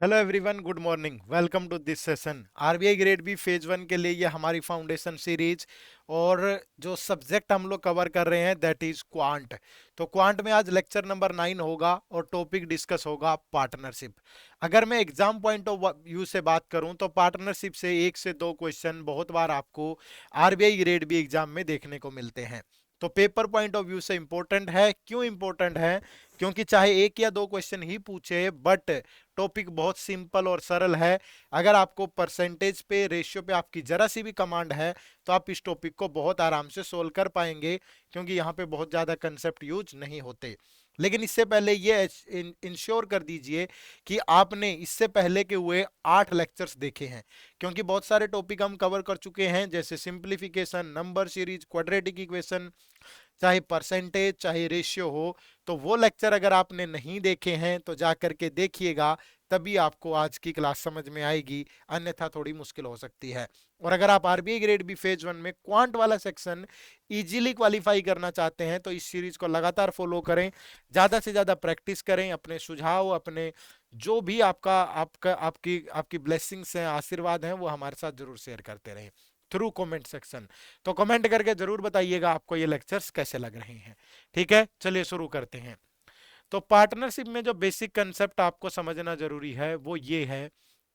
Hello everyone, good morning. Welcome to this session. RBI grade B phase one के लिए ये हमारी foundation series और जो सब्जेक्ट हम लोग कवर कर रहे हैं दैट इज क्वांट। तो क्वांट में आज लेक्चर नंबर 9 होगा और टॉपिक डिस्कस होगा पार्टनरशिप। अगर मैं एग्जाम पॉइंट ऑफ व्यू से बात करूं तो पार्टनरशिप से एक से दो क्वेश्चन बहुत बार आपको आरबीआई ग्रेड बी एग्जाम में देखने को मिलते हैं। तो पेपर पॉइंट ऑफ व्यू से इंपॉर्टेंट है। क्यों इंपॉर्टेंट है? क्योंकि चाहे एक या दो क्वेश्चन ही पूछे बट टॉपिक बहुत सिंपल और सरल है। अगर आपको परसेंटेज पे, रेशियो पे आपकी जरा सी भी कमांड है तो आप इस टॉपिक को बहुत आराम से सोल्व कर पाएंगे, क्योंकि यहाँ पे बहुत ज्यादा कंसेप्ट यूज नहीं होते। लेकिन इससे पहले ये इंश्योर कर दीजिए कि आपने इससे पहले के हुए 8 लेक्चर्स देखे हैं, क्योंकि बहुत सारे टॉपिक हम कवर कर चुके हैं, जैसे simplification, number series, quadratic equation, चाहे परसेंटेज चाहे रेशियो हो। तो वो लेक्चर अगर आपने नहीं देखे हैं तो जा करके देखिएगा, तभी आपको आज की क्लास समझ में आएगी, अन्यथा थोड़ी मुश्किल हो सकती है। और अगर आप RBI grade B phase one में क्वांट वाला सेक्शन इजीली क्वालिफाई करना चाहते हैं तो इस सीरीज को लगातार फॉलो करें, ज्यादा से ज्यादा प्रैक्टिस करें, अपने सुझाव, अपने जो भी आपका आपका आपकी आपकी ब्लेसिंग्स हैं, आशीर्वाद हैं, वो हमारे साथ जरूर शेयर करते रहें थ्रू कमेंट सेक्शन। तो कमेंट करके जरूर बताइएगा आपको ये लेक्चर्स कैसे लग रहे हैं। ठीक है, चलिए शुरू करते हैं। तो पार्टनरशिप में जो बेसिक कंसेप्ट आपको समझना जरूरी है वो ये है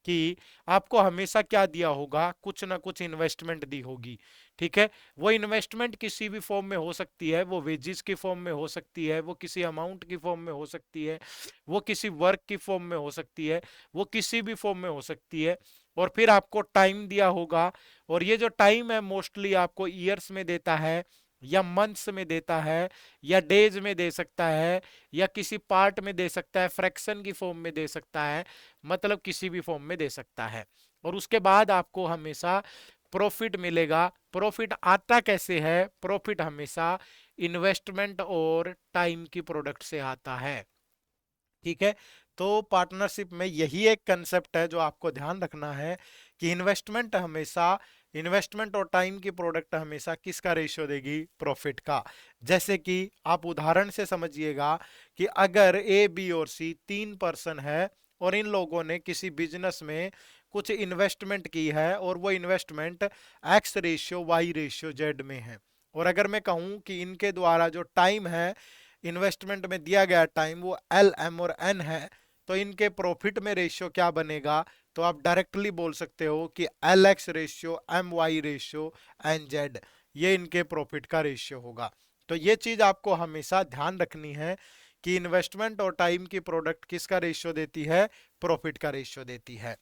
कि आपको हमेशा क्या दिया होगा, कुछ ना कुछ इन्वेस्टमेंट दी होगी। ठीक है, वो इन्वेस्टमेंट किसी भी फॉर्म में हो सकती है, वो वेजिस की फॉर्म में हो सकती है, वो किसी अमाउंट की फॉर्म में हो सकती है, वो किसी वर्क की फॉर्म में हो सकती है, वो किसी भी फॉर्म में हो सकती है। और फिर आपको टाइम दिया होगा, और ये जो टाइम है मोस्टली आपको ईयर्स में देता है, या मंथ्स में देता है, या डेज में दे सकता है, या किसी पार्ट में दे सकता है, फ्रैक्शन की फॉर्म में दे सकता है, मतलब किसी भी फॉर्म में दे सकता है। और उसके बाद आपको हमेशा प्रॉफिट मिलेगा। प्रॉफिट आता कैसे है? प्रॉफिट हमेशा इन्वेस्टमेंट और टाइम की प्रोडक्ट से आता है। ठीक है, तो पार्टनरशिप में यही एक कंसेप्ट है जो आपको ध्यान रखना है कि इन्वेस्टमेंट और टाइम की प्रोडक्ट हमेशा किसका रेशियो देगी? प्रॉफिट का। जैसे कि आप उदाहरण से समझिएगा कि अगर ए, बी और सी 3 पर्सन है और इन लोगों ने किसी बिजनेस में कुछ इन्वेस्टमेंट की है और वो investment x ratio, y ratio, z में है, और अगर मैं कहूं कि इनके द्वारा जो टाइम है, इन्वेस्टमेंट में दिया गया टाइम, वो एल, एम और एन है, तो इनके प्रॉफिट में रेशियो क्या बनेगा? तो आप डायरेक्टली बोल सकते हो कि L x ratio, M y ratio, N z, ये इनके प्रॉफिट का रेशियो होगा। तो ये चीज आपको हमेशा ध्यान रखनी है कि इन्वेस्टमेंट और टाइम की प्रोडक्ट किसका रेशियो देती है? प्रॉफिट का रेशियो देती है।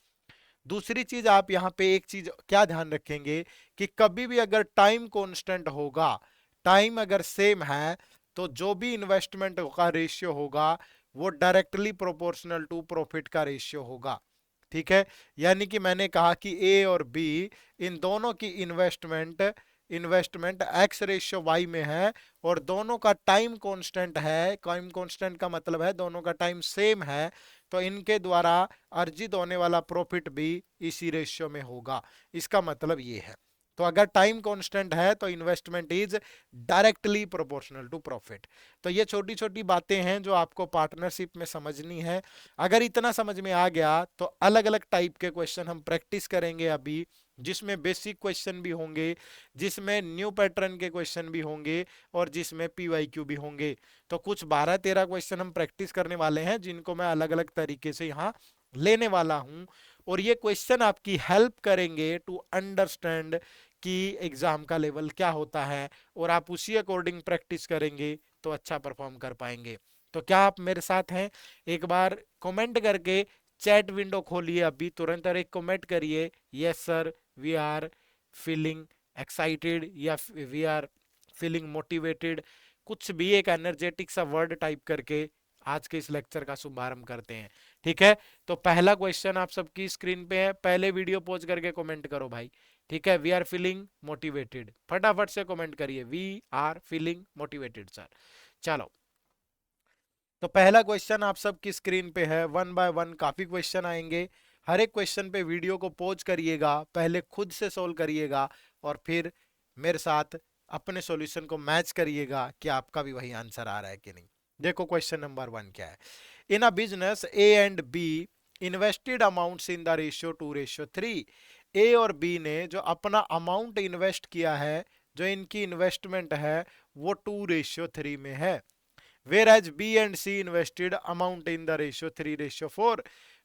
दूसरी चीज आप यहाँ पे एक चीज क्या ध्यान रखेंगे कि कभी भी अगर टाइम कांस्टेंट होगा, टाइम अगर सेम है, तो जो भी इन्वेस्टमेंट का रेशियो होगा वो डायरेक्टली प्रोपोर्शनल टू प्रॉफिट का रेशियो होगा। ठीक है, यानी कि मैंने कहा कि ए और बी, इन दोनों की investment investment x ratio y में है, और दोनों का टाइम कांस्टेंट है। टाइम कांस्टेंट का मतलब है दोनों का टाइम सेम है, तो इनके द्वारा अर्जित होने वाला प्रॉफिट भी इसी रेशियो में होगा। इसका मतलब ये है। तो अगर टाइम कांस्टेंट है तो investment is directly proportional to profit. तो ये छोटी छोटी बातें हैं जो आपको पार्टनरशिप में समझनी है। अगर इतना समझ में आ गया तो अलग अलग टाइप के क्वेश्चन हम प्रैक्टिस करेंगे अभी, जिसमें बेसिक क्वेश्चन भी होंगे, जिसमें न्यू पैटर्न के क्वेश्चन भी होंगे, और जिसमें पीवाईक्यू भी होंगे। तो कुछ 12-13 क्वेश्चन हम प्रैक्टिस करने वाले हैं, जिनको मैं अलग अलग तरीके से यहाँ लेने वाला हूँ, और ये क्वेश्चन आपकी हेल्प करेंगे टू अंडरस्टैंड कि एग्जाम का लेवल क्या होता है, और आप उसी अकॉर्डिंग प्रैक्टिस करेंगे तो अच्छा परफॉर्म कर पाएंगे। तो क्या आप मेरे साथ हैं? एक बार कमेंट करके चैट विंडो खोलिए अभी तुरंत, और एक कमेंट करिए, yes sir we are feeling excited, या वी आर फीलिंग मोटिवेटेड, कुछ भी एक एनर्जेटिक सा वर्ड टाइप करके आज के इस लेक्चर का शुभारंभ करते हैं। ठीक है, तो पहला क्वेश्चन आप सबकी स्क्रीन पे है, पहले वीडियो पॉज करके कमेंट करो भाई। ठीक है, वी आर फीलिंग मोटिवेटेड, फटाफट से कमेंट करिए, we are feeling motivated sir. चलो, तो पहला क्वेश्चन आप सबकी स्क्रीन पे है। वन बाय वन काफी क्वेश्चन आएंगे, हर एक क्वेश्चन पे वीडियो को पॉज करिएगा, पहले खुद से सोल्व करिएगा, और फिर मेरे साथ अपने सॉल्यूशन को मैच करिएगा कि आपका भी वही आंसर आ रहा है कि नहीं। देखो क्वेश्चन नंबर 1 क्या है। In a business A and B invested amounts in the ratio 2:3। A और बी ने जो अपना अमाउंट इन्वेस्ट किया है, जो इनकी इन्वेस्टमेंट है, वो 2:3 में है। Whereas B and C invested amount in the ratio 3:4।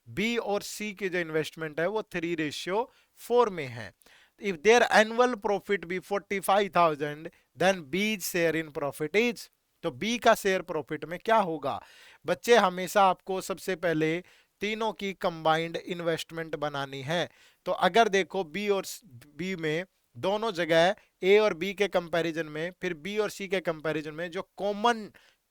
B और C की जो इन्वेस्टमेंट है वो 3:4 में है। If their annual profit be 45,000, then B's share in profit is। तो B का शेयर प्रॉफिट में क्या होगा? बच्चे हमेशा आपको सबसे पहले तीनों की कंबाइंड इन्वेस्टमेंट बनानी है। तो अगर देखो बी और बी में दोनों जगह ए और बी के कंपैरिजन में, फिर बी और सी के कंपैरिजन में जो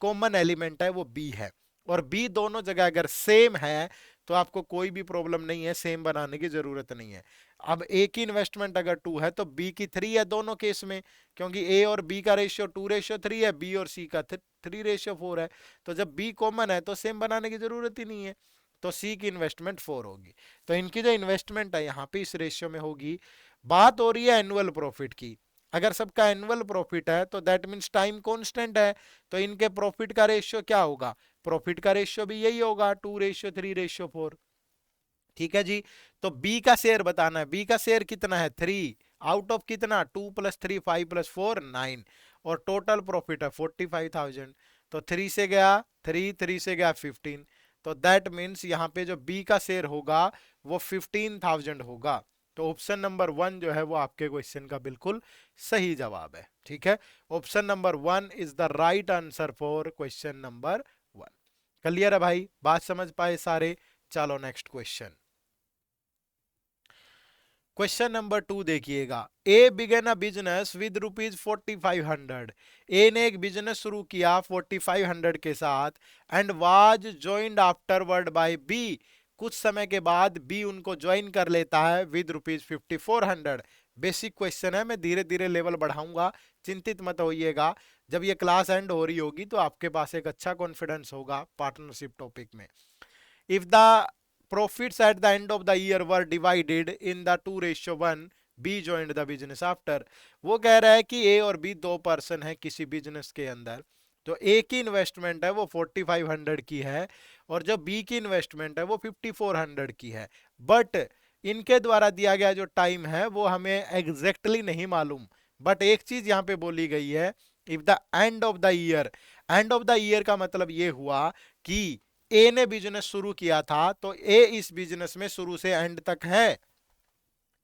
कॉमन एलिमेंट है वो बी है, और बी दोनों जगह अगर सेम है तो आपको कोई भी प्रॉब्लम नहीं है, सेम बनाने की जरूरत नहीं है। अब ए की इन्वेस्टमेंट अगर 2 है तो बी की 3 है दोनों केस में, क्योंकि ए और बी का रेशियो 2:3 है, बी और सी का 3:4 है। तो जब बी कॉमन है तो सेम बनाने की जरूरत ही नहीं है, तो सी की इन्वेस्टमेंट 4 होगी। तो इनकी जो इन्वेस्टमेंट है यहाँ पे इस रेशियो में होगी। बात हो रही है एनुअल प्रॉफिट की। अगर सबका एनुअल प्रॉफिट है तो दैट मींस टाइम कांस्टेंट है, तो इनके प्रॉफिट का रेशियो क्या होगा? प्रॉफिट का रेशियो भी यही होगा, 2:3:4। ठीक है जी। तो बी का शेयर बताना है। बी का शेयर कितना है? 3 आउट ऑफ कितना? 2 + 3 5 + 4 9, और टोटल प्रॉफिट है 45,000। तो 3 से गया 3, 3 से गया 15, तो दैट मीन्स यहाँ पे जो बी का शेयर होगा वो 15,000 होगा। तो ऑप्शन नंबर 1 जो है वो आपके क्वेश्चन का बिल्कुल सही जवाब है। ठीक है, option number 1 is the right answer for question number 1। Clear है भाई? बात समझ पाए सारे? चलो नेक्स्ट क्वेश्चन। क्वेश्चन नंबर 2 देखिएगा। A began a business with ₹4500। A ने एक बिजनेस शुरू किया 4500 के साथ, and was joined afterward by B. कुछ समय के बाद बी उनको ज्वाइन कर लेता है विद ₹5400। बेसिक क्वेश्चन है, मैं धीरे धीरे लेवल बढ़ाऊंगा, चिंतित मत होइएगा। जब ये क्लास एंड हो रही होगी तो आपके पास एक अच्छा कॉन्फिडेंस होगा पार्टनरशिप टॉपिक में। If the profits at the end of the year were divided in the 2:1, B joined the business after। वो कह रहा है कि ए और बी दो पर्सन है किसी बिजनेस के अंदर, तो ए की इन्वेस्टमेंट है वो 4500 की है, और जो बी की इन्वेस्टमेंट है वो 5400 की है। बट इनके द्वारा दिया गया जो टाइम है वो हमें एग्जैक्टली नहीं मालूम। बट एक चीज यहाँ पे बोली गई है, if the end of the year. And of the year का मतलब ये हुआ कि ए ने बिजनेस शुरू किया था तो ए इस बिजनेस में शुरू से एंड तक है।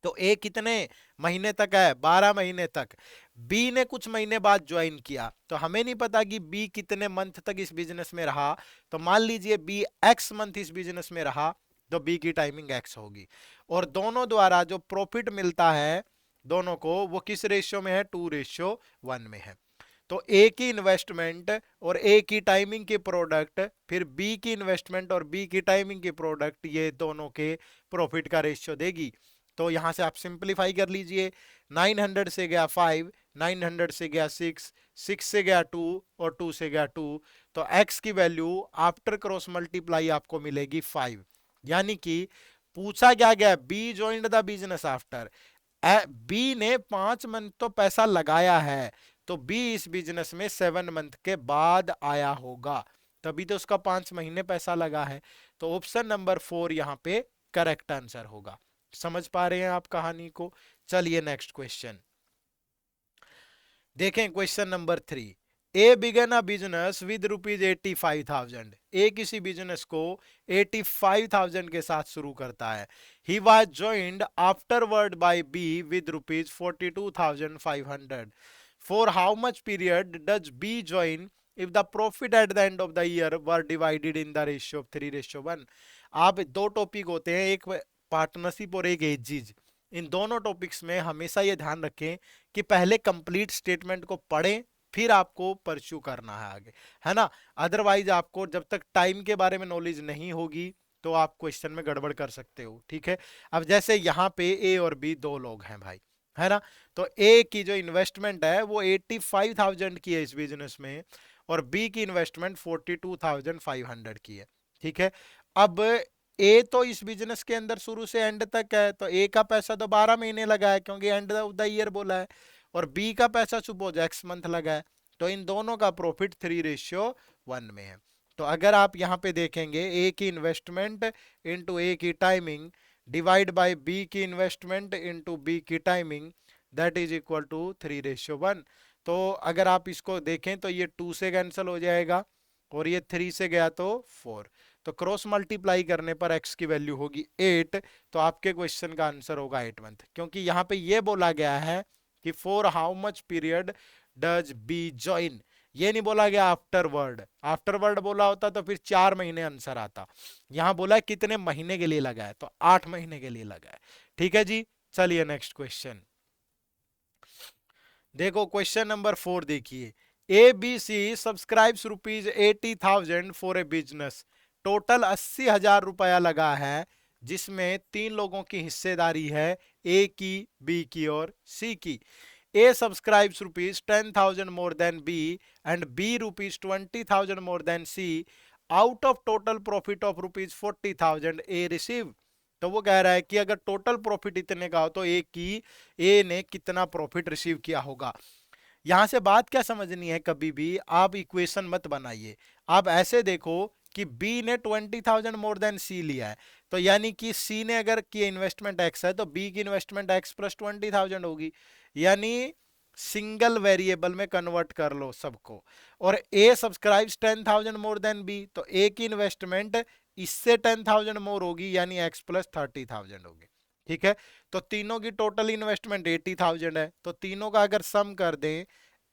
तो ए कितने महीने तक है? 12 महीने तक। बी ने कुछ महीने बाद ज्वाइन किया, तो हमें नहीं पता कि बी कितने मंथ तक इस बिजनेस में रहा। तो मान लीजिए बी एक्स मंथ इस बिजनेस में रहा, तो बी की टाइमिंग एक्स होगी। और दोनों द्वारा जो प्रॉफिट मिलता है दोनों को, वो किस रेशियो में है? 2:1 में है। तो ए की इन्वेस्टमेंट और ए की टाइमिंग के प्रोडक्ट, फिर बी की इन्वेस्टमेंट और बी की टाइमिंग के प्रोडक्ट, ये दोनों के प्रॉफिट का रेशियो देगी। तो यहां से आप सिंपलीफाई कर लीजिए। 900 से गया 5, 900 से गया 6, 6 से गया 2, और 2 से गया 2। तो x की वैल्यू आफ्टर क्रॉस मल्टीप्लाई आपको मिलेगी 5। यानी कि पूछा क्या गया? B joined the business after. B ने 5 मंथ तो पैसा लगाया है, तो बी इस बिजनेस में 7 मंथ के बाद आया होगा, तभी तो उसका 5 महीने पैसा लगा है। तो ऑप्शन नंबर 4 यहाँ पे करेक्ट आंसर होगा। समझ पा रहे हैं आप कहानी को? चलिए नेक्स्ट क्वेश्चन देखें। Question number 3। A began a business with ₹85,000। A किसी बिजनेस को 85,000 के साथ शुरू करता है। He was joined afterward by B with ₹42,500। For how much period does B join if the profit at the end of the year were divided in the ratio of 3:1? आप दो topic होते हैं, एक पार्टनरशिप और एक aegis. इन दोनों topics में हमेशा ये ध्यान रखें कि पहले कंप्लीट स्टेटमेंट को पढ़ें, फिर आपको परस्यू करना है आगे, है ना। अदरवाइज आपको जब तक टाइम के बारे में नॉलेज नहीं होगी तो आप क्वेश्चन में गड़बड़ कर सकते हो। ठीक है, अब जैसे यहाँ पे ए और बी दो लोग हैं भाई, है ना। तो ए की जो इन्वेस्टमेंट है वो 85,000 की है इस बिजनेस में, और बी की इन्वेस्टमेंट 42,500 की है। ठीक है, अब ए तो इस बिजनेस के अंदर शुरू से एंड तक है, तो ए का पैसा तो 12 महीने लगा है क्योंकि एंड ऑफ द ईयर बोला है, और बी का पैसा सपोज एक्स मंथ लगा है। तो इन दोनों का प्रॉफिट 3:1 में है। तो अगर आप यहाँ पे देखेंगे ए की इन्वेस्टमेंट इंटू ए की टाइमिंग डिवाइड बाय बी की इन्वेस्टमेंट इंटू बी की timing, that is equal to 3:1। तो अगर आप इसको देखें तो ये 2 से कैंसिल हो जाएगा और ये 3 से गया तो 4। तो क्रॉस मल्टीप्लाई करने पर x की वैल्यू होगी 8। तो आपके क्वेश्चन का आंसर होगा 8 मंथ, क्योंकि यहाँ पे ये बोला गया है कि for how much period does B join, ये नहीं बोला गया आफ्टर वर्ड। आफ्टर वर्ड बोला होता तो फिर 4 महीने आंसर आता। यहां बोला है कितने महीने के लिए लगा है, तो 8 महीने के लिए लगा है। ठीक है जी, चलिए नेक्स्ट क्वेश्चन देखो। क्वेश्चन नंबर 4 देखिए। A B C subscribes ₹80,000 for a business. Total 80,000 रुपया लगा है, जिसमें 3 लोगों की हिस्सेदारी है, ए की, बी की और सी की। A subscribes ₹10,000 more than B and B ₹20,000 more than C. Out of total profit of ₹40,000 A receive। तो वो कह रहा है कि अगर टोटल प्रॉफिट इतने का हो तो ए ने कितना प्रॉफिट रिसीव किया होगा। यहां से बात क्या समझनी है, कभी भी आप इक्वेशन मत बनाइए। आप ऐसे देखो कि बी ने 20,000 मोर देन सी लिया है, तो यानी कि सी ने अगर की इन्वेस्टमेंट एक्स है तो बी की इन्वेस्टमेंट एक्स प्लस 20,000 होगी। यानी सिंगल वेरिएबल में कन्वर्ट कर लो सबको। और ए सब्सक्राइब्स 10,000 मोर देन बी, तो ए की इन्वेस्टमेंट इससे 10,000 मोर होगी, यानी एक्स प्लस 30,000 होगी। ठीक है, तो तीनों की टोटल इन्वेस्टमेंट 80,000 है, तो तीनों का अगर सम कर दें,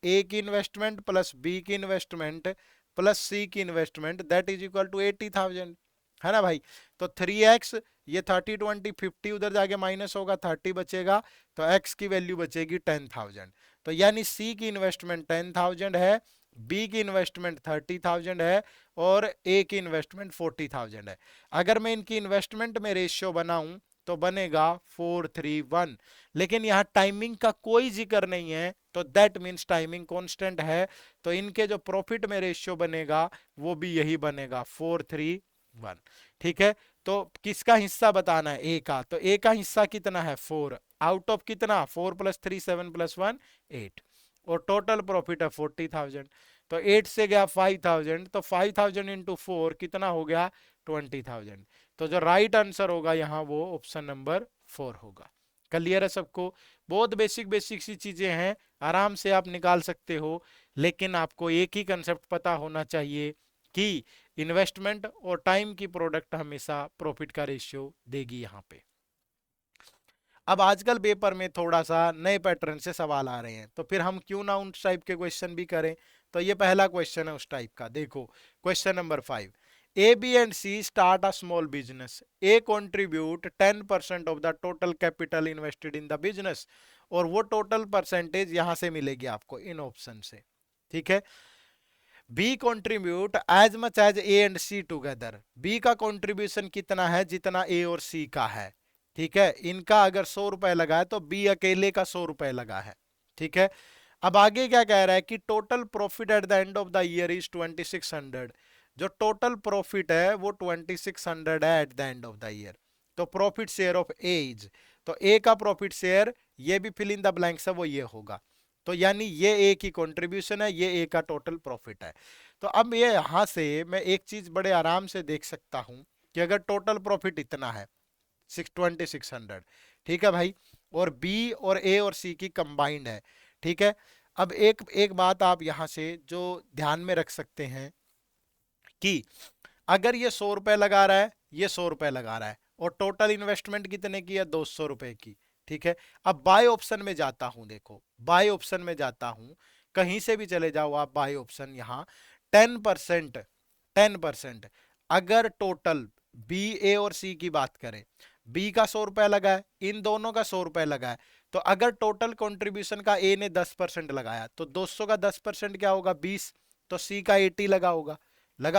ए की इन्वेस्टमेंट प्लस बी की इन्वेस्टमेंट प्लस सी की investment, that is equal to 80,000, है ना भाई। तो 3x, ये 30 20 50 उधर जाके माइनस होगा, 30 बचेगा, तो x की वैल्यू बचेगी 10,000। तो यानी सी की इन्वेस्टमेंट 10,000 है, बी की इन्वेस्टमेंट 30,000 है और ए की इन्वेस्टमेंट 40,000 है। अगर मैं इनकी इन्वेस्टमेंट में रेशियो बनाऊं तो बनेगा 4:3:1। लेकिन यहाँ टाइमिंग का कोई जिक्र नहीं है, तो दैट मीन्स टाइमिंग कांस्टेंट है, तो इनके जो प्रॉफिट में रेशियो बनेगा वो भी यही बनेगा 4:3:1। ठीक है, तो किसका हिस्सा बताना है, ए का। तो ए का हिस्सा कितना है 4, आउट ऑफ कितना 4 + 3 7 + 1 8, और टोटल प्रॉफिट है 40,000। तो 8 से गया 5,000, तो 5,000 इंटू 4 कितना हो गया 20,000। तो जो राइट आंसर होगा यहाँ वो ऑप्शन नंबर 4 होगा। क्लियर है सबको। बहुत बेसिक बेसिक सी चीजें हैं, आराम से आप निकाल सकते हो, लेकिन आपको एक ही कंसेप्ट पता होना चाहिए कि इन्वेस्टमेंट और टाइम की प्रोडक्ट हमेशा प्रॉफिट का रेशियो देगी यहाँ पे। अब आजकल पेपर में थोड़ा सा नए पैटर्न से सवाल आ रहे हैं, तो फिर हम क्यों ना उन टाइप के क्वेश्चन भी करें। तो ये पहला क्वेश्चन है उस टाइप का। देखो question number 5। A B and C start a small business. A contribute 10% of the total capital invested in the business, और वो टोटल परसेंटेज यहां से मिलेगी आपको इन ऑप्शन से। ठीक है, B contribute as much as A and C together. B का कंट्रीब्यूशन कितना है, जितना ए और सी का है। ठीक है, इनका अगर 100 रुपए लगा है तो बी अकेले का 100 रुपए लगा है। ठीक है, अब आगे क्या कह रहा है कि total profit at the end of the year is 2600। जो टोटल प्रॉफिट है वो 2600 है at the end of the year. तो profit share of A is, तो ए का प्रॉफिट शेयर, ये भी फिल इन द ब्लैंक्स है, वो ये होगा। तो यानी ये ए की कंट्रीब्यूशन है, ये ए का टोटल प्रॉफिट है। तो अब ये यहां से मैं एक चीज बड़े आराम से देख सकता हूं कि अगर टोटल प्रॉफिट इतना है 2600, ठीक है भाई, और बी और ए और सी की कंबाइंड है। ठीक है, अब एक एक बात आप यहां से जो ध्यान में रख सकते हैं कि अगर ये 100 रुपए लगा रहा है, ये 100 रुपए लगा रहा है, और टोटल इन्वेस्टमेंट कितने की है 200 रुपए की। ठीक है, अब बाय ऑप्शन में जाता हूं, देखो बाय ऑप्शन में जाता हूं, कहीं से भी चले जाओ आप बाय ऑप्शन, यहां 10%, 10% अगर टोटल बी ए और सी की बात करें, बी का 100 रुपया लगा है, इन दोनों का 100 रुपया लगा है, तो अगर टोटल कंट्रीब्यूशन का ए ने 10% लगाया तो 200 का 10% क्या होगा 20, तो सी का 80 लगा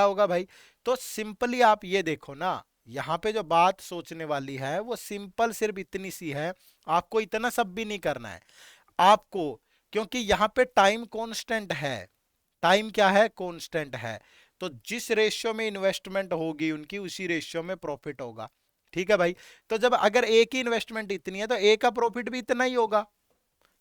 होगा भाई। तो सिंपली आप ये देखो ना, यहाँ पे जो बात सोचने वाली है वो सिंपल सिर्फ इतनी सी है, आपको इतना सब भी नहीं करना है आपको, क्योंकि यहाँ पे टाइम कांस्टेंट है। टाइम क्या है, कांस्टेंट है, तो जिस रेशियो में इन्वेस्टमेंट होगी उनकी उसी रेशियो में प्रॉफिट होगा। ठीक है भाई, तो जब अगर ए की इन्वेस्टमेंट इतनी है तो ए का प्रॉफिट भी इतना ही होगा।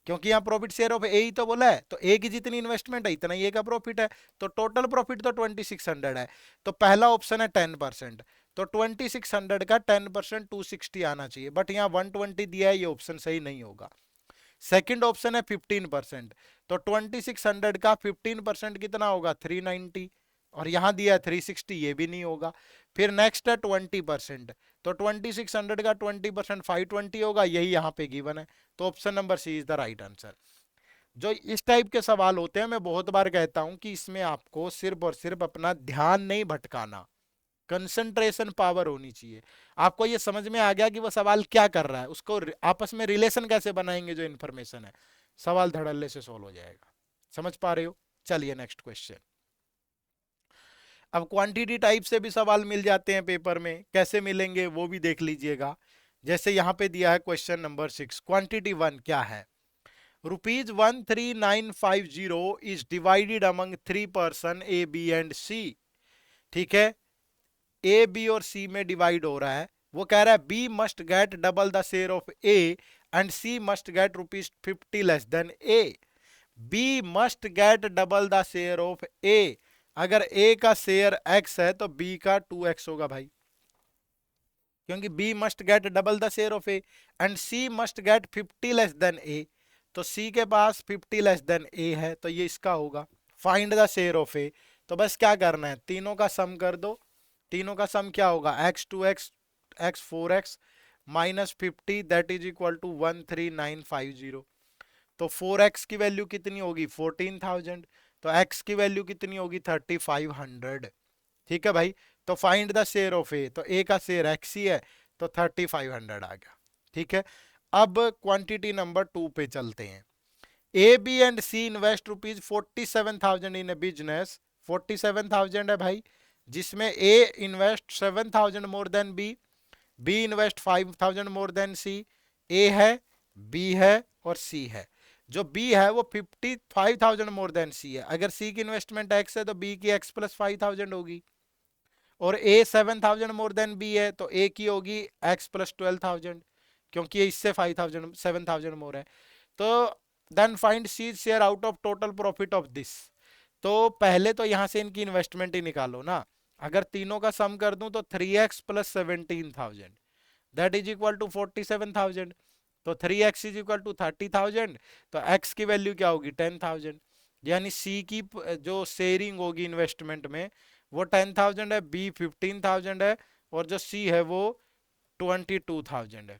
क्योंकि यहाँ प्रॉफिट शेयर ऑफ ए ही तो बोला है, तो ए की जितनी इन्वेस्टमेंट है इतना ही ए का प्रॉफिट है, तो टोटल प्रॉफिट तो 2600 है। तो पहला ऑप्शन है 10%, तो 2600 का 10% 260 आना चाहिए, बट यहाँ 120 दिया है, ये ऑप्शन सही नहीं होगा। सेकंड ऑप्शन है 15%, तो 2600 का 15% कितना होगा 390, और यहां दिया है 360, ये भी नहीं होगा। फिर नेक्स्ट है 20%, तो 2600 का 20% 520 होगा, यही यहाँ पे गिवन है, तो option number C is the right answer. जो इस टाइप के सवाल होते हैं, मैं बहुत बार कहता हूं कि इसमें आपको सिर्फ और सिर्फ अपना ध्यान नहीं भटकाना, कंसंट्रेशन पावर होनी चाहिए। आपको ये समझ में आ गया कि वो सवाल क्या कर रहा है, उसको आपस में रिलेशन कैसे बनाएंगे, जो इन्फॉर्मेशन है, सवाल धड़ल्ले से सोल्व हो जाएगा। समझ पा रहे हो? चलिए नेक्स्ट क्वेश्चन। अब क्वांटिटी टाइप से भी सवाल मिल जाते हैं पेपर में, कैसे मिलेंगे वो भी देख लीजिएगा। जैसे यहाँ पे दिया है क्वेश्चन नंबर 6, क्वांटिटी 1 क्या है? ₹13950 is divided among 3 person A B and C. ठीक है, ए बी और सी में डिवाइड हो रहा है। वो कह रहा है B must get double the share of A and C must get ₹50 less than A. B must get double the share of A. अगर ए का शेयर एक्स है तो बी का 2x होगा भाई, क्योंकि B must get double the share of A and C must get 50 less than A, तो C के पास 50 लेस देन ए है, तो ये इसका होगा। फाइंड द शेयर ऑफ ए, तो बस क्या करना है, तीनों का सम कर दो। तीनों का सम क्या होगा, x 2x x 4x minus 50 that is equal to 13950। तो 4x की वैल्यू कितनी होगी 14000, तो x की वैल्यू कितनी होगी 3500। ठीक है भाई, तो फाइंड द शेयर ऑफ ए, तो ए का शेयर x ही है, तो 3500 आ गया। ठीक है, अब क्वांटिटी नंबर 2 पे चलते हैं। A B and C invest ₹47,000 in a business. 47,000 है भाई, जिसमें A invest 7,000 more than B, B invest 5,000 more than C, A है, बी है और सी है। जो बी है वो 55,000 मोर देन सी है। अगर सी की इन्वेस्टमेंट एक्स है तो बी की एक्स प्लस 5,000 होगी, और ए 7,000 मोर देन बी है तो ए की होगी एक्स प्लस 12,000, क्योंकि ये इससे 5,000 7,000 मोर है। तो then find C share out of total profit of this. तो पहले तो यहां से इनकी इन्वेस्टमेंट ही निकालो ना। अगर तीनों का सम कर दूं तो 3x plus 17,000 that is equal to 47,000, तो 3x इज इक्वल टू 30,000, तो x की वैल्यू क्या होगी 10,000। यानी सी की जो शेयरिंग होगी इन्वेस्टमेंट में वो 10,000 है, बी 15,000 है, और जो सी है वो 22,000 है।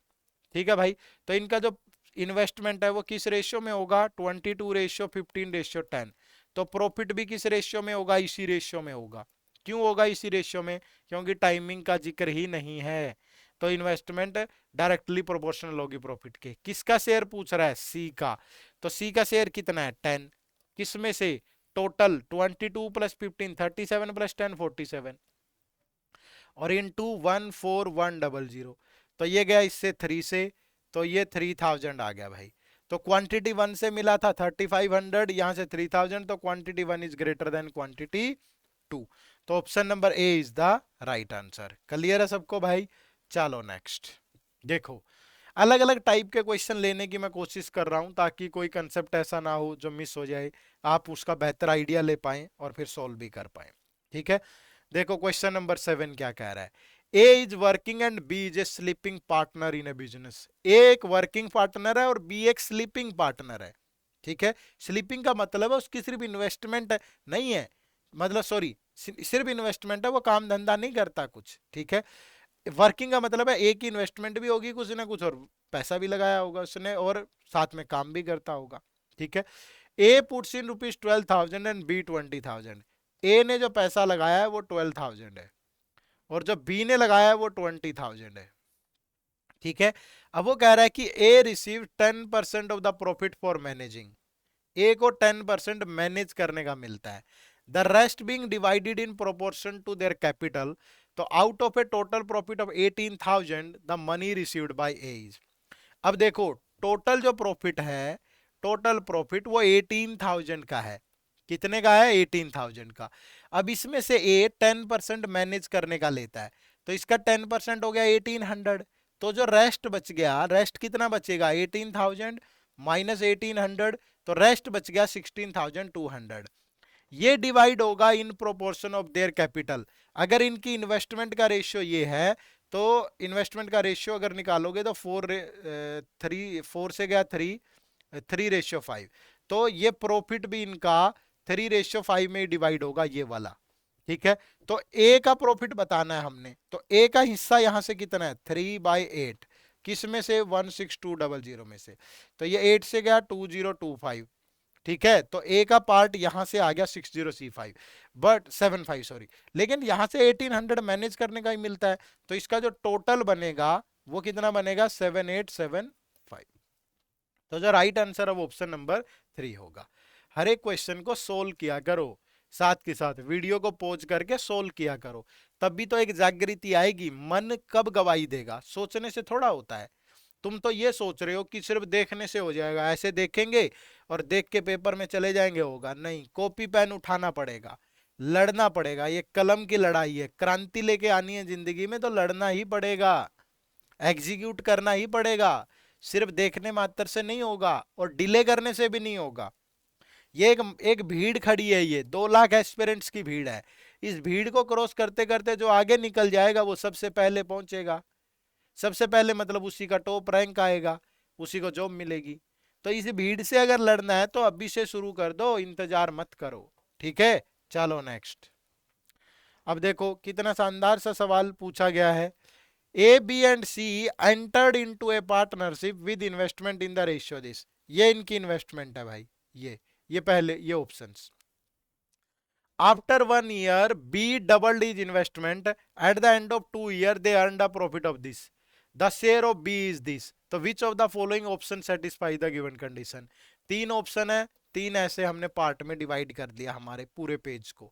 ठीक है भाई, तो इनका जो इन्वेस्टमेंट है वो किस रेशियो में होगा 22:15:10। तो प्रॉफिट भी किस रेशियो में होगा, इसी रेशियो में होगा। क्यों होगा इसी रेशियो में, क्योंकि टाइमिंग का जिक्र ही नहीं है, तो इन्वेस्टमेंट डायरेक्टली प्रोपोर्शनल होगी प्रॉफिट के। किसका शेयर पूछ रहा है, सी का, तो सी का शेयर कितना है 10, किस में से, टोटल 22 प्लस 15 37 प्लस 10 47, और इनटू 14100, तो ये गया इससे 3 से, तो ये 3000 आ गया भाई। तो क्वांटिटी 1 से मिला था 3500, यहां से 3000, तो quantity 1 is greater than quantity 2, तो option number A is the right answer. Clear है सबको भाई? चलो नेक्स्ट देखो, अलग अलग टाइप के क्वेश्चन लेने की मैं कोशिश कर रहा हूं, ताकि कोई कंसेप्ट ऐसा ना हो जो मिस हो जाए, आप उसका बेहतर आइडिया ले पाएं और फिर सॉल्व भी कर पाएं। ठीक है, देखो क्वेश्चन नंबर 7 क्या कह रहा है, A is working and B is a sleeping partner in a business. A एक वर्किंग पार्टनर है और बी एक स्लीपिंग पार्टनर है। ठीक है, स्लीपिंग का मतलब है उसकी सिर्फ इन्वेस्टमेंट नहीं है, मतलब सॉरी, सिर्फ इन्वेस्टमेंट है, वो काम धंधा नहीं करता कुछ। ठीक है, वर्किंग का मतलब है एक ही इन्वेस्टमेंट भी होगी कुछ ना कुछ, और पैसा भी लगाया होगा उसने, और साथ में काम भी करता होगा। ठीक है, ए पुट्स इन ₹12,000 एंड बी 20,000। ए ने जो पैसा लगाया है वो 12,000 है, और जो बी ने लगाया है वो 20,000 है। ठीक है, अब वो कह रहा है कि A receive 10% of the profit for managing. A को 10% मैनेज करने का मिलता है, the rest being divided in proportion to their capital. तो out of a total profit of 18,000 the money received by A is. अब देखो टोटल जो profit है, टोटल प्रॉफिट वो 18,000 का है। कितने का है 18,000 का। अब इसमें से ए 10% मैनेज करने का लेता है, तो इसका 10% हो गया 1800, तो जो रेस्ट बच गया, रेस्ट कितना बचेगा 18,000 माइनस 1800, तो रेस्ट बच गया 16,200। ये डिवाइड होगा in proportion of their capital. अगर इनकी इन्वेस्टमेंट का रेशियो ये है, तो इन्वेस्टमेंट का रेशियो अगर निकालोगे तो 4 से गया 3:5, तो ये प्रॉफिट भी इनका 3:5 में डिवाइड होगा, ये वाला। ठीक है, तो ए का प्रॉफिट बताना है हमने, तो ए का हिस्सा यहां से कितना है 3/8, किस में से 16200 में से, तो ये 8 से गया 2025। ठीक है, तो ए का पार्ट यहां से आ गया 60C5 बट 75 सॉरी, लेकिन यहां से 1800 मैनेज करने का ही मिलता है, तो इसका जो टोटल बनेगा वो कितना बनेगा 7875। तो जो राइट आंसर है वो ऑप्शन नंबर 3 होगा। हर एक क्वेश्चन को सोल्व किया करो, साथ के साथ वीडियो को पॉज करके सोल्व किया करो, तभी तो एक जागृति आएगी। मन कब गवाही देगा, सोचने से थोड़ा होता है। तुम तो ये सोच रहे हो कि सिर्फ देखने से हो जाएगा, ऐसे देखेंगे और देख के पेपर में चले जाएंगे, होगा नहीं। कॉपी पेन उठाना पड़ेगा, लड़ना पड़ेगा, ये कलम की लड़ाई है। क्रांति लेके आनी है जिंदगी में तो लड़ना ही पड़ेगा, एग्जीक्यूट करना ही पड़ेगा। सिर्फ देखने मात्र से नहीं होगा और डिले करने से भी नहीं होगा। ये एक भीड़ खड़ी है, ये 2 लाख एस्पिरेंट्स की भीड़ है। इस भीड़ को क्रॉस करते करते जो आगे निकल जाएगा वो सबसे पहले पहुंचेगा। सबसे पहले मतलब उसी का टॉप रैंक आएगा, उसी को जॉब मिलेगी। तो इस भीड़ से अगर लड़ना है तो अभी से शुरू कर दो, इंतजार मत करो। ठीक है, चलो नेक्स्ट। अब देखो कितना शानदार सा सवाल पूछा गया है। A B and C entered into a partnership with investment in the ratio this. ये इनकी इन्वेस्टमेंट है भाई, ये पहले ये options. After 1 year B doubled his investment, at the end of 2 years they earned a profit of this, the share of B is this, तो which of the following option satisfy the given condition। 3 option है, 3 ऐसे हमने part में divide कर दिया हमारे पूरे page को।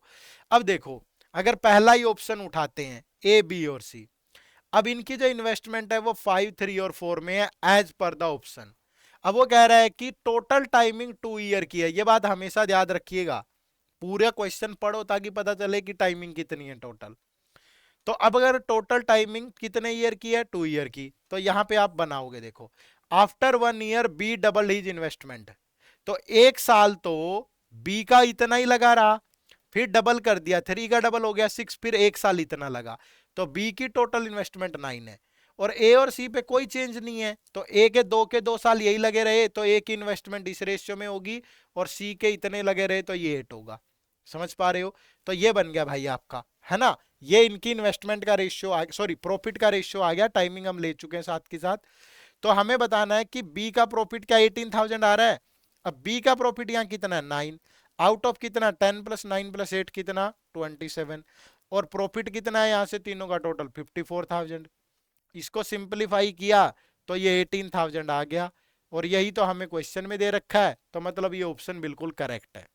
अब देखो अगर पहला ही ऑप्शन उठाते हैं ए बी और सी, अब इनकी जो इन्वेस्टमेंट है वो 5, 3 और 4 में है एज पर द ऑप्शन। अब वो कह रहा है कि टोटल टाइमिंग 2 ईयर की है, ये बात हमेशा याद रखिएगा, पूरे क्वेश्चन पढ़ो ताकि पता चले कि टाइमिंग कितनी है टोटल। तो अब अगर टोटल टाइमिंग कितने ईयर की है 2 ईयर की, तो यहां पे आप बनाओगे, देखो after 1 year B double his investment, तो 1 साल तो बी का इतना ही लगा रहा, फिर डबल कर दिया, 3 का डबल हो गया 6, फिर 1 साल इतना लगा, तो बी की टोटल इन्वेस्टमेंट 9 है। और ए और सी पे कोई चेंज नहीं है, तो ए के 2 साल यही लगे रहे तो ए की इन्वेस्टमेंट इस रेशियो में होगी, और सी के इतने लगे रहे तो ये 8 होगा। समझ पा रहे हो, तो ये बन गया भाई आपका, है ना। ये इनकी इन्वेस्टमेंट का रेशियो आ, सॉरी प्रॉफिट का रेशियो आ गया, टाइमिंग हम ले चुके हैं साथ के साथ। तो हमें बताना है कि बी का प्रॉफिट क्या 18,000 आ रहा है। अब बी का प्रॉफिट यहाँ कितना है 9, आउट ऑफ कितना 10 + 9 + 8 कितना 27, और प्रॉफिट कितना है यहाँ से तीनों का टोटल 54,000। इसको सिंप्लीफाई किया तो ये 18,000 आ गया, और यही तो हमें क्वेश्चन में दे रखा है, तो मतलब ये ऑप्शन बिल्कुल करेक्ट है।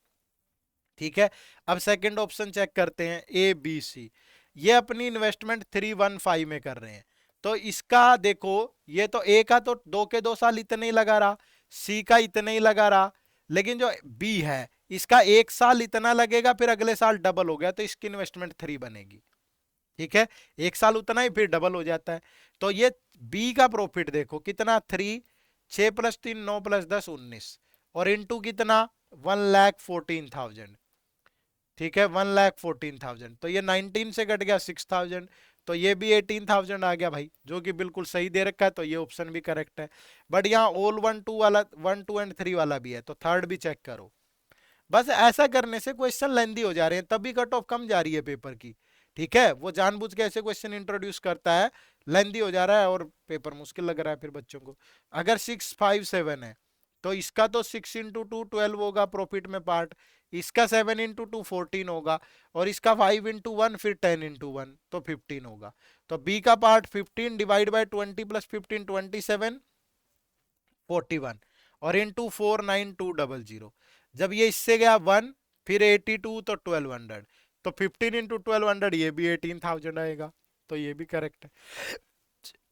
ठीक है, अब सेकंड ऑप्शन चेक करते हैं ए बी सी। ये अपनी इन्वेस्टमेंट 315 में कर रहे हैं, तो इसका देखो ये तो ए का तो 2 साल इतने ही लगा रहा, सी का इतने ही लगा रहा, लेकिन जो बी है इसका 1 साल इतना लगेगा, फिर अगले साल डबल हो गया तो इसकी इन्वेस्टमेंट 3 बनेगी। ठीक है, 1 साल उतना ही फिर डबल हो जाता है। तो ये बी का प्रॉफिट देखो कितना 3, 6 + 3 9 + 10 19, और इनटू कितना 1,14,000। ठीक है 1,14,000, तो ये 19 से कट गया 6,000, तो ये भी 18,000 आ गया भाई, जो कि बिल्कुल सही दे रखा है, तो ये ऑप्शन भी करेक्ट है। बट यहाँ ऑल 1 2 वाला 1 2 एंड 3 वाला भी है, तो थर्ड भी चेक करो। बस ऐसा करने से क्वेश्चन लेंदी हो जा रहे हैं, तभी कट ऑफ कम जा रही है पेपर की। ठीक है, वो जानबूझ के ऐसे क्वेश्चन इंट्रोड्यूस करता है, लेंदी हो जा रहा है और पेपर मुश्किल लग रहा है फिर बच्चों को। अगर 6 5 7 है तो इसका तो 6 × 2 12 होगा प्रॉफिट में पार्ट, इसका 7 × 2 14 होगा, और इसका 5 × 1 फिर 10 × 1 तो 15 होगा। तो बी का पार्ट 15 डिवाइड बाय 20 + 15 27 41, और इनटू 49200। जब ये इससे गया 1 फिर 82 तो 1200, तो 15 × 1200 ये भी 18,000 आएगा, तो ये भी करेक्ट है।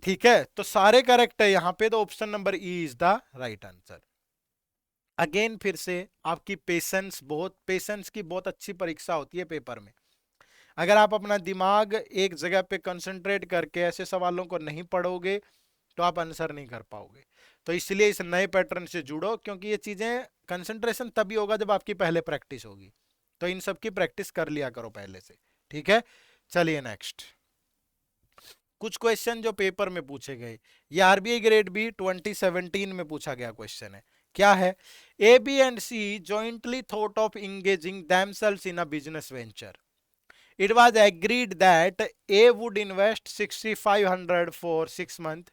ठीक है, तो सारे करेक्ट है यहाँ पे, तो option number E is the right answer. Again फिर से आपकी पेशेंस की बहुत अच्छी परीक्षा होती है पेपर में। अगर आप अपना दिमाग एक जगह पे कंसंट्रेट करके ऐसे सवालों को नहीं पढ़ोगे तो आप आंसर नहीं कर पाओगे। तो इसलिए इस नए पैटर्न से जुड़ो, क्योंकि ये चीजें कंसंट्रेशन तभी होगा जब आपकी पहले प्रैक्टिस होगी। तो इन सब की प्रैक्टिस कर लिया करो पहले से, ठीक है। चलिए नेक्स्ट, कुछ क्वेश्चन जो पेपर में पूछे गए, ये आरबीआई ग्रेड बी 2017 में पूछा गया क्वेश्चन है। क्या है? A B and C jointly thought of engaging themselves in a business venture. It was agreed that A would invest 6,500 for 6 months,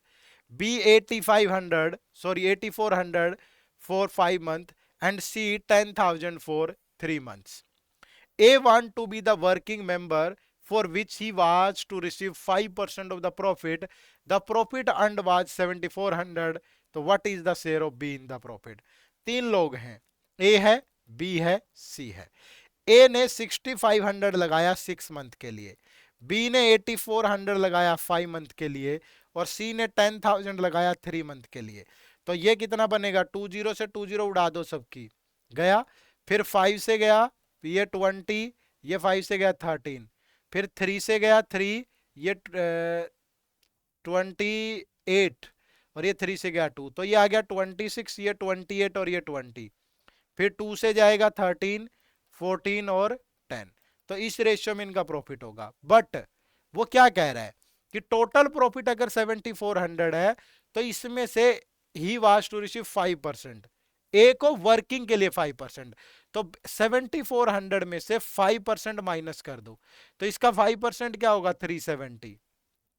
B 8,400 for 5 months, and C 10,000 for 3 months. A want to be the working member, for which he was to receive 5% of the profit. The profit earned was 7,400. तो what is the share of B in the profit? तीन लोग हैं, A है, B है, C है। A ने 6,500 लगाया 6 month के लिए, B ने 8,400 लगाया 5 मंथ के लिए, और C ने 10,000 लगाया 3 मंथ के लिए। तो ये कितना बनेगा? 20 से 20 उड़ा दो सबकी, गया। फिर 5 से गया, ये 20, ये 5 से गया 13, फिर 3 से गया 3, ये 28, और ये 3 से गया 2, तो ये आ गया 26, ये 28 और ये 20। फिर 2 से जाएगा 13, 14 और 10। तो इस रेशियो में इनका प्रॉफिट होगा। बट वो क्या कह रहा है कि टोटल प्रॉफिट अगर 7,400 है, तो इसमें से ही वाज टू रिसीव 5%, ए को वर्किंग के लिए 5%। तो 7,400 में से 5% माइनस कर दो, तो इसका 5% क्या होगा? 370।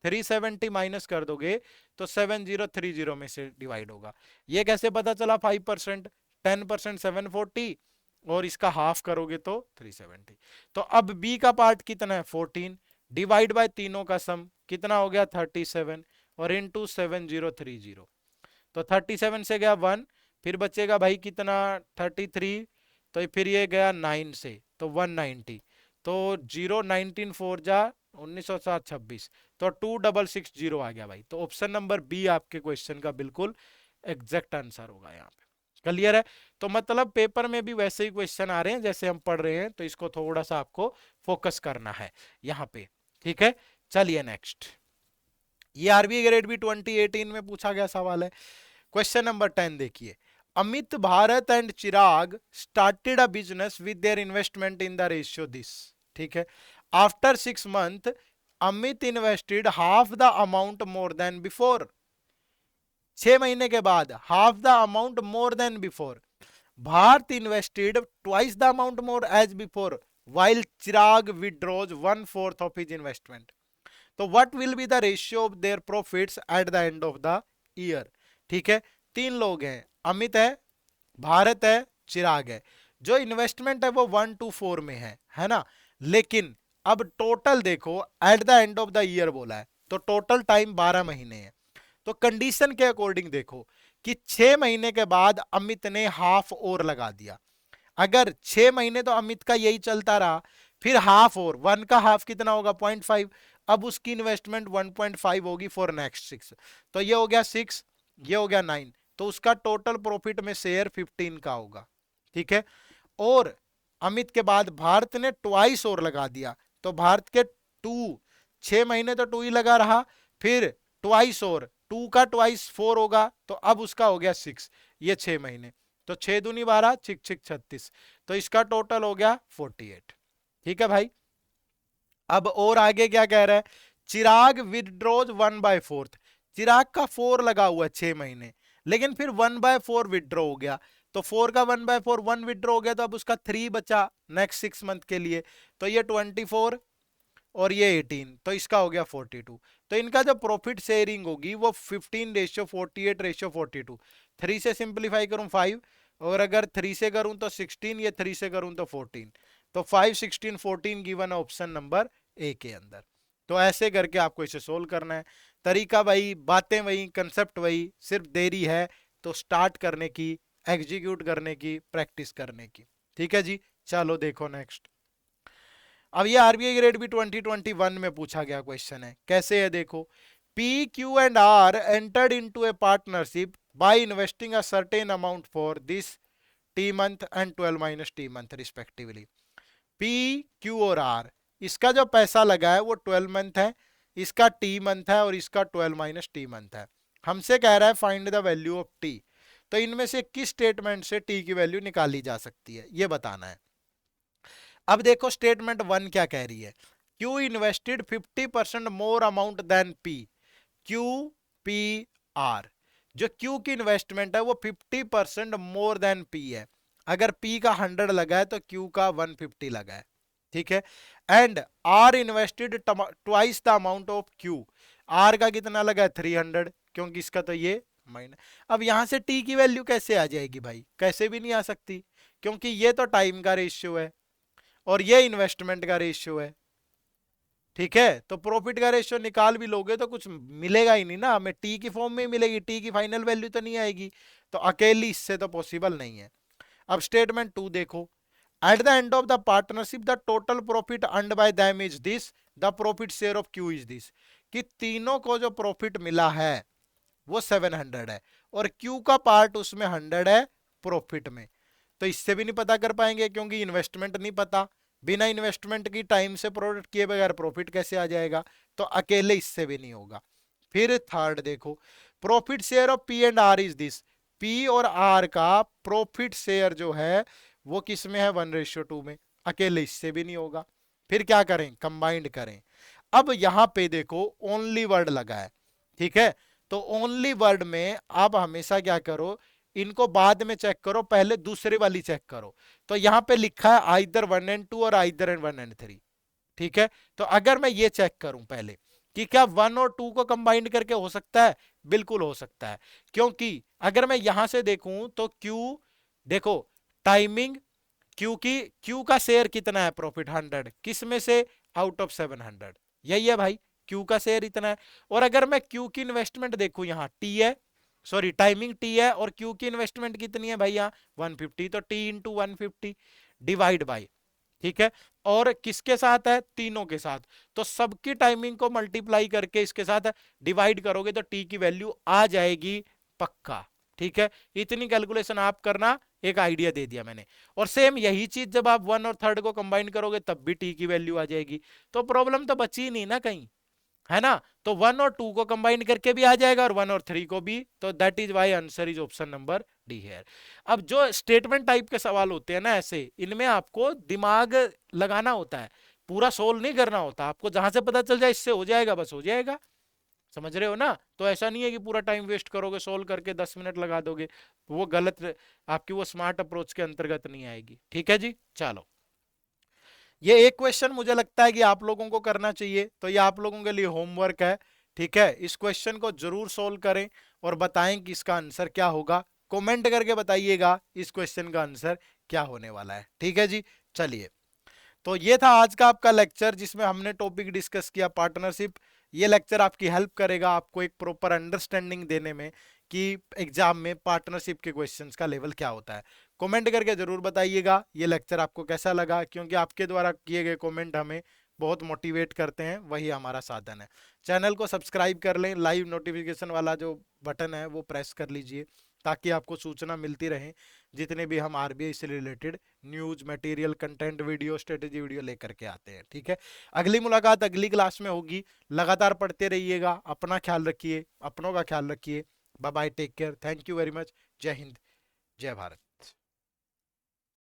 370 माइनस कर दोगे तो 7030 में से डिवाइड होगा। ये कैसे पता चला 5%? 10% 740, और इसका हाफ करोगे तो 370। तो अब बी का पार्ट कितना है? 14, डिवाइड बाय तीनों का सम कितना हो गया? 37, और इनटू 7030। तो 37 से गया 1, फिर बचेगा भाई कितना? 33, तो फिर ये गया 9 से, तो 190, तो 019 4 जा 1907 26, तो 2660 आ गया भाई। तो ऑप्शन नंबर बी आपके क्वेश्चन का बिल्कुल एग्जैक्ट आंसर होगा यहाँ पे। क्लियर है? तो मतलब पेपर में भी वैसे ही क्वेश्चन आ रहे हैं जैसे हम पढ़ रहे हैं, तो इसको थोड़ा सा आपको फोकस करना है यहाँ पे, ठीक है। चलिए नेक्स्ट, ये आरबीआई ग्रेड बी 2018 में पूछा गया सवाल है। क्वेश्चन नंबर 10 देखिए, Amit, Bharat and Chirag started a business with their investment in the ratio this, ठीक है। After 6 month Amit invested half the amount more than before. 6 महीने के बाद half the amount more than before. Bharat invested twice the amount more as before, while Chirag withdraws 1/4 of his investment. तो what will be the ratio of their profits at the end of the year? ठीक है, तीन लोग हैं, अमित है, भारत है, चिराग है। जो इन्वेस्टमेंट है वो 1 to 4 में है ना। लेकिन अब टोटल देखो, eight the end of the year बोला है, तो टोटल टाइम 12 महीने है। तो कंडीशन के अकॉर्डिंग देखो कि 6 महीने के बाद अमित ने हाफ और लगा दिया। अगर 6 महीने तो अमित का यही चलता रहा, फिर हाफ और 1 का हाफ कितना होगा? 0.5। अब उसकी इन्वेस्टमेंट 1.5 होगी फॉर नेक्स्ट 6, तो ये हो गया 6, ये हो गया 9, तो उसका टोटल प्रॉफिट में शेयर 15 का होगा, ठीक है। और अमित के बाद भारत ने ट्वाइस और लगा दिया, तो भारत के 2, 6 महीने तो 2 ही लगा रहा, फिर ट्वाइस और 2 का ट्वाइस 4 होगा, तो अब उसका हो गया 6, ये 6 महीने, तो 6 दूनी 12, 6 6 36, तो इसका टोटल हो गया 48, ठीक है भाई। अब और आगे क्या कह रहा है? चिराग विदड्रॉज 1/4। चिराग का 4 लगा हुआ है 6 महीने, लेकिन फिर 1/4 विदड्रॉ हो गया, तो 4 का 1/4 1 विदड्रॉ हो गया, तो अब उसका 3 बचा नेक्स्ट 6 मंथ के लिए, तो ये 24 और ये 18, तो इसका हो गया 42। तो इनका जो प्रॉफिट शेयरिंग होगी वो 15:48:42। 3 से सिंप्लीफाई करूं 5, और अगर 3 से करूं तो 16, ये 3 से करूं तो 14, तो 5 16 14 गिवन है ऑप्शन नंबर ए के अंदर। तो ऐसे करके आपको इसे सोल्व करना है। तरीका वही, बातें वही, कंसेप्ट वही, सिर्फ देरी है तो स्टार्ट करने की, एग्जीक्यूट करने की, प्रैक्टिस करने की, ठीक है जी। चलो देखो नेक्स्ट, अब ये आरबीआई ग्रेड भी 2021 में पूछा गया क्वेश्चन है। कैसे है देखो, P Q and R entered into a partnership by investing a certain amount for this T month and 12 - T month respectively. P Q और आर, इसका जो पैसा लगा है वो 12 मंथ है, इसका टी मंथ है, और इसका 12 - टी मंथ है। हमसे कह रहा है find the value of T, तो इनमें से किस स्टेटमेंट से टी की वैल्यू निकाली जा सकती है ये बताना है। अब देखो स्टेटमेंट 1 क्या कह रही है, Q invested 50% more amount than P, Q P R. जो क्यू की इन्वेस्टमेंट है वो 50% मोर देन पी है। अगर पी का 100 लगा है तो क्यू का 150 लगा है, ठीक है। And R invested twice the amount of Q, R का कितना लगा है 300, क्योंकि इसका तो ये माइनस। अब यहां से टी की वैल्यू कैसे आ जाएगी भाई, कैसे भी नहीं आ सकती, क्योंकि ये तो टाइम का रेशियो है और ये इन्वेस्टमेंट का रेशियो है, ठीक है। तो प्रॉफिट का रेशियो निकाल भी लोगे तो कुछ मिलेगा ही नहीं ना, हमें टी की फॉर्म में ही मिलेगी, टी की फाइनल वैल्यू तो नहीं आएगी, तो अकेली इससे तो पॉसिबल नहीं है। अब स्टेटमेंट 2 देखो, eight the end of the partnership the total profit earned bye them is this, the profit share of Q is this, कि तीनों को जो प्रॉफिट मिला है वो 700 है और क्यू का पार्ट उसमें 100 है प्रॉफिट में। तो इससे भी नहीं पता कर पाएंगे क्योंकि इन्वेस्टमेंट नहीं पता, बिना इन्वेस्टमेंट की टाइम से प्रोडक्ट किए बगैर प्रॉफिट कैसे आ जाएगा, तो अकेले इससे भी नहीं होगा। फिर थर्ड देखो, profit share of P and R is this, P और आर का प्रॉफिट शेयर जो है वो किस में है 1:2 में, अकेले इससे भी नहीं होगा। फिर क्या करें, कंबाइंड करें। अब यहां पे देखो ओनली वर्ड लगा है, ठीक है, तो ओनली वर्ड में आप हमेशा क्या करो, इनको बाद में चेक करो, पहले दूसरी वाली चेक करो। तो यहां पे लिखा है आइदर 1 and 2 और आइदर 1 and 3, ठीक है। तो अगर मैं ये चेक करूं पहले कि क्या 1 और 2 को कंबाइंड करके हो सकता है, बिल्कुल हो सकता है, क्योंकि अगर मैं यहां से देखूं तो क्यू देखो टाइमिंग, क्यू की क्यू का शेयर कितना है प्रॉफिट 100, किस में से, आउट ऑफ 700, यही है भाई, क्यू का शेयर इतना है। और अगर मैं क्यू की इन्वेस्टमेंट देखूं, यहाँ टी है, सॉरी टाइमिंग टी है और क्यू की इन्वेस्टमेंट कितनी है भाई यहाँ 150, तो टी इंटू 150 डिवाइड बाई, ठीक है। और किसके साथ है, तीनों के साथ, तो सबकी टाइमिंग को मल्टीप्लाई करके इसके साथ डिवाइड करोगे तो टी की वैल्यू आ जाएगी पक्का, ठीक है। इतनी कैलकुलेशन आप करना, एक आइडिया दे दिया मैंने। और सेम यही चीज जब आप 1 और 3 को कंबाइन करोगे तब भी टी की वैल्यू आ जाएगी, तो प्रॉब्लम तो बची नहीं ना कहीं, है ना। तो 1 और 2 को कंबाइन करके भी आ जाएगा और 1 और 3 को भी, तो that is why answer is option number D है। अब जो स्टेटमेंट टाइप के सवाल होते हैं ना ऐसे, इनमें आपको दिमाग लगाना होता है, पूरा सोल्व नहीं करना होता, आपको जहां से पता चल जाए इससे हो जाएगा बस हो जाएगा, समझ रहे हो ना। तो ऐसा नहीं है कि पूरा टाइम वेस्ट करोगे सोल्व करके 10 मिनट लगा दोगे, वो गलत, आपकी वो स्मार्ट अप्रोच के अंतर्गत नहीं आएगी, ठीक है जी। चलो, ये एक क्वेश्चन मुझे लगता है कि आप लोगों को करना चाहिए, तो ये आप लोगों के लिए होमवर्क है, ठीक है। इस क्वेश्चन को जरूर सोल्व करें और बताएं कि इसका आंसर क्या होगा, कमेंट करके बताइएगा इस क्वेश्चन का आंसर क्या होने वाला है, ठीक है जी। चलिए, तो ये था आज का आपका लेक्चर जिसमें हमने टॉपिक डिस्कस किया पार्टनरशिप। ये लेक्चर आपकी हेल्प करेगा आपको एक प्रॉपर अंडरस्टैंडिंग देने में कि एग्जाम में पार्टनरशिप के क्वेश्चंस का लेवल क्या होता है। कमेंट करके जरूर बताइएगा ये लेक्चर आपको कैसा लगा, क्योंकि आपके द्वारा किए गए कमेंट हमें बहुत मोटिवेट करते हैं, वही हमारा साधन है। चैनल को सब्सक्राइब कर लें, लाइव नोटिफिकेशन वाला जो बटन है वो प्रेस कर लीजिए ताकि आपको सूचना मिलती रहे जितने भी हम आरबीआई से related news material content video strategy video लेकर के आते हैं, ठीक है। अगली मुलाकात अगली क्लास में होगी, लगातार पढ़ते रहिएगा, अपना ख्याल रखिए, अपनों का ख्याल रखिए। Bye bye, take care, thank you very much, जय हिंद, जय भारत।